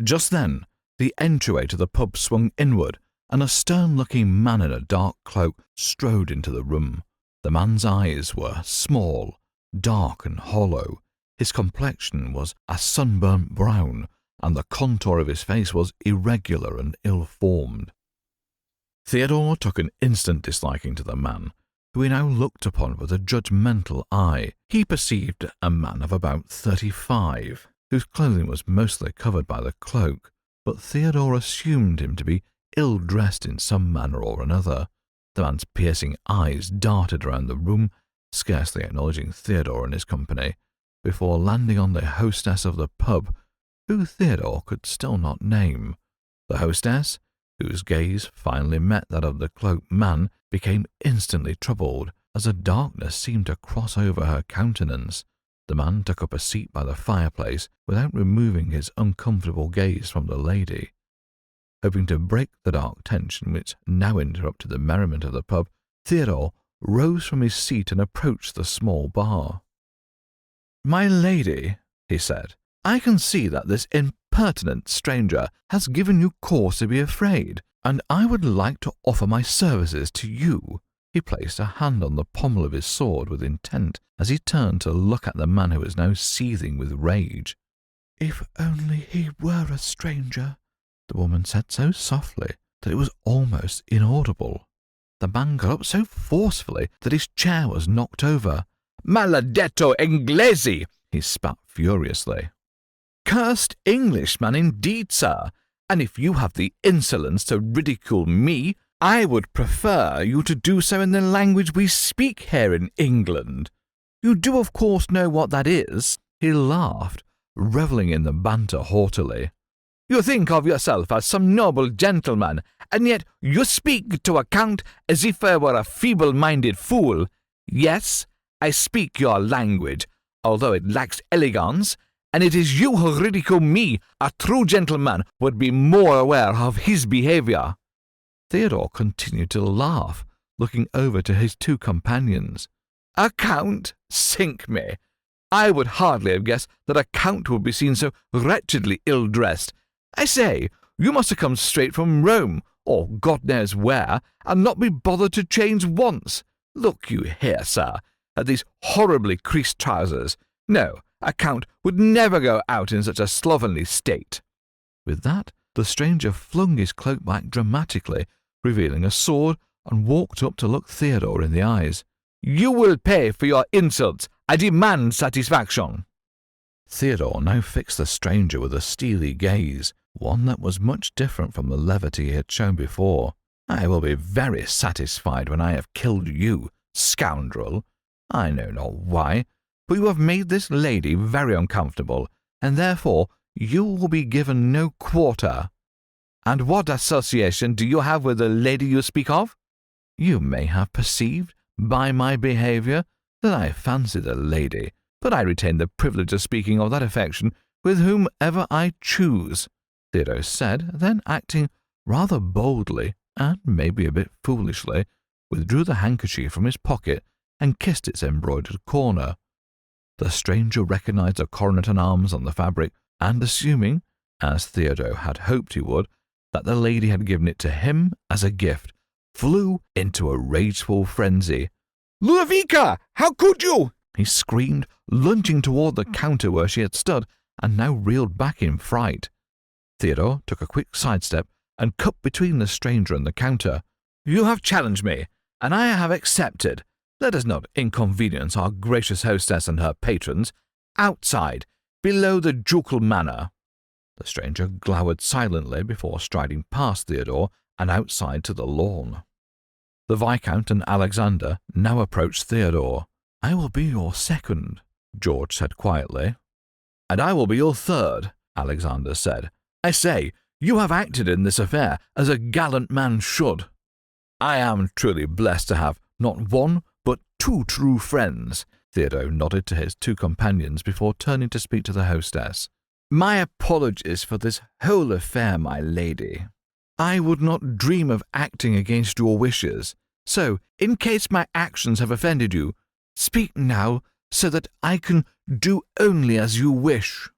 Just then, the entryway to the pub swung inward, and a stern-looking man in a dark cloak strode into the room. The man's eyes were small, dark and hollow. His complexion was a sunburnt brown, and the contour of his face was irregular and ill-formed. Theodore took an instant disliking to the man, who he now looked upon with a judgmental eye. He perceived a man of about 35, whose clothing was mostly covered by the cloak, but Theodore assumed him to be ill-dressed in some manner or another. The man's piercing eyes darted around the room, scarcely acknowledging Theodore and his company, before landing on the hostess of the pub, who Theodore could still not name. The hostess, whose gaze finally met that of the cloaked man, became instantly troubled, as a darkness seemed to cross over her countenance. The man took up a seat by the fireplace without removing his uncomfortable gaze from the lady. Hoping to break the dark tension which now interrupted the merriment of the pub, Theodore rose from his seat and approached the small bar. "My lady," he said, "I can see that this impertinent stranger has given you cause to be afraid, and I would like to offer my services to you." He placed a hand on the pommel of his sword with intent as he turned to look at the man who was now seething with rage. "If only he were a stranger," the woman said so softly that it was almost inaudible. The man got up so forcefully that his chair was knocked over. "Maledetto Inglesi!" he spat furiously. "Cursed Englishman indeed, sir, and if you have the insolence to ridicule me, I would prefer you to do so in the language we speak here in England. You do of course know what that is." He laughed, revelling in the banter haughtily. "You think of yourself as some noble gentleman, and yet you speak to a count as if I were a feeble-minded fool. Yes, I speak your language, although it lacks elegance, and it is you who ridicule me. A true gentleman would be more aware of his behaviour." Theodore continued to laugh, looking over to his two companions. "A count? Sink me! I would hardly have guessed that a count would be seen so wretchedly ill-dressed. I say, you must have come straight from Rome, or God knows where, and not be bothered to change once. Look you here, sir, at these horribly creased trousers. No, a count would never go out in such a slovenly state." With that, the stranger flung his cloak back dramatically, revealing a sword, and walked up to look Theodore in the eyes. "You will pay for your insults. I demand satisfaction." Theodore now fixed the stranger with a steely gaze, one that was much different from the levity he had shown before. "I will be very satisfied when I have killed you, scoundrel. I know not why, but you have made this lady very uncomfortable, and therefore you will be given no quarter. And what association do you have with the lady you speak of? You may have perceived, by my behaviour, that I fancy the lady, but I retain the privilege of speaking of that affection with whomever I choose," Theodore said, then acting rather boldly, and maybe a bit foolishly, withdrew the handkerchief from his pocket and kissed its embroidered corner. The stranger recognized the coronet and arms on the fabric, and assuming, as Theodore had hoped he would, that the lady had given it to him as a gift, flew into a rageful frenzy. "Ludovica, how could you?" he screamed, lunging toward the counter where she had stood, and now reeled back in fright. Theodore took a quick sidestep and cut between the stranger and the counter. "You have challenged me, and I have accepted. Let us not inconvenience our gracious hostess and her patrons. Outside, below the ducal manor." The stranger glowered silently before striding past Theodore and outside to the lawn. The Viscount and Alexander now approached Theodore. "I will be your second," George said quietly. "And I will be your third," Alexander said. "I say, you have acted in this affair as a gallant man should. I am truly blessed to have not one, but two true friends." Theodore nodded to his two companions before turning to speak to the hostess. "My apologies for this whole affair, my lady. I would not dream of acting against your wishes, so, in case my actions have offended you, speak now so that I can do only as you wish."